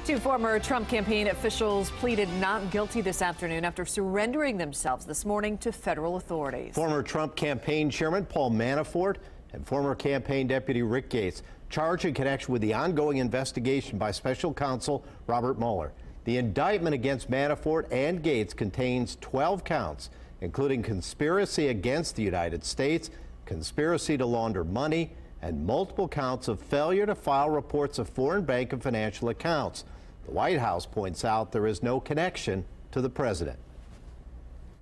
Two former Trump campaign officials pleaded not guilty this afternoon after surrendering themselves this morning to federal authorities. Former Trump campaign chairman Paul Manafort and former campaign deputy Rick Gates charged in connection with the ongoing investigation by special counsel Robert Mueller. The indictment against Manafort and Gates contains 12 counts, including conspiracy against the United States, conspiracy to launder money, and multiple counts of failure to file reports of foreign bank and financial accounts. The White House points out there is no connection to the president.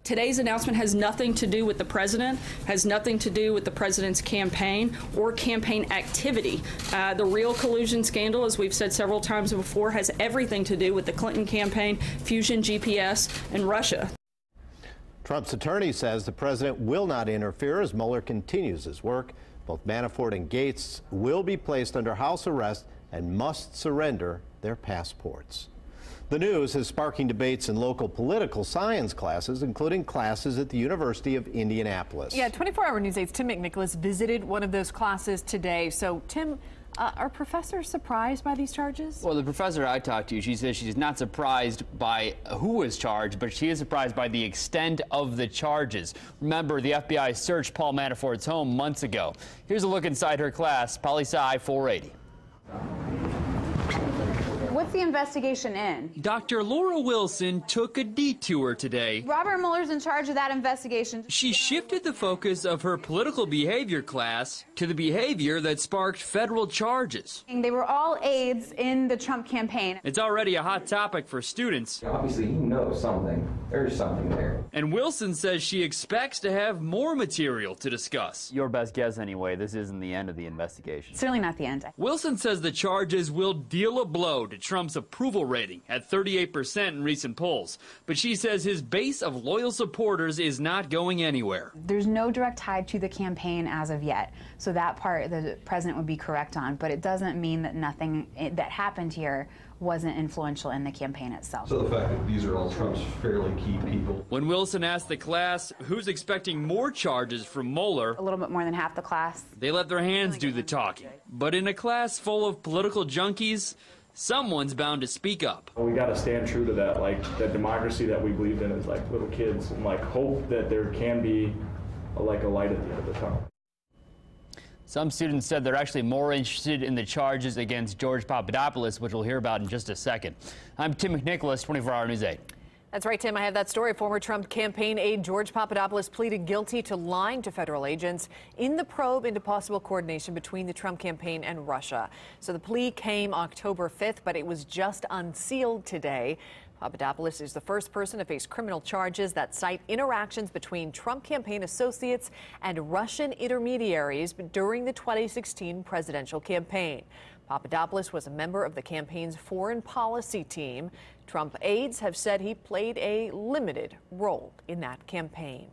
Today's announcement has nothing to do with the president, has nothing to do with the president's campaign or campaign activity. The real collusion scandal, as we've said several times before, has everything to do with the Clinton campaign, Fusion GPS, and Russia. Trump's attorney says the president will not interfere as Mueller continues his work. Both Manafort and Gates will be placed under house arrest and must surrender their passports. The news is sparking debates in local political science classes, including classes at the University of Indianapolis. Yeah, 24-hour News 8's Tim McNicholas visited one of those classes today. So, Tim, are professors surprised by these charges? Well, the professor I talked to, she says she's not surprised by who was charged, but she is surprised by the extent of the charges. Remember, the FBI searched Paul Manafort's home months ago. Here's a look inside her class, Poli-Sci 480. What's the investigation in? Dr. Laura Wilson took a detour today. Robert Mueller's in charge of that investigation. She shifted the focus of her political behavior class to the behavior that sparked federal charges. They were all aides in the Trump campaign. It's already a hot topic for students. Obviously, he knows something. There's something there. And Wilson says she expects to have more material to discuss. Your best guess anyway, this isn't the end of the investigation. Certainly not the end. Wilson says the charges will deal a blow to Trump's approval rating at 38% in recent polls. But she says his base of loyal supporters is not going anywhere. There's no direct tie to the campaign as of yet. So that part the president would be correct on. But it doesn't mean that nothing that happened here wasn't influential in the campaign itself. So the fact that these are all Trump's fairly key people. When Wilson asked the class who's expecting more charges from Mueller, A little bit more than half the class. they let their hands do the talking. But in a class full of political junkies, someone's bound to speak up. We got to stand true to that, like the democracy that we believed in as like little kids, and like hope that there can be a light at the end of the tunnel. Some students said they're actually more interested in the charges against George Papadopoulos, which we'll hear about in just a second. I'm Tim McNicholas, 24-hour News 8. That's right, Tim. I have that story. Former Trump campaign aide George Papadopoulos pleaded guilty to lying to federal agents in the probe into possible coordination between the Trump campaign and Russia. So the plea came October 5th, but it was just unsealed today. Papadopoulos is the first person to face criminal charges that cite interactions between Trump campaign associates and Russian intermediaries during the 2016 presidential campaign. Papadopoulos was a member of the campaign's foreign policy team. Trump aides have said he played a limited role in that campaign.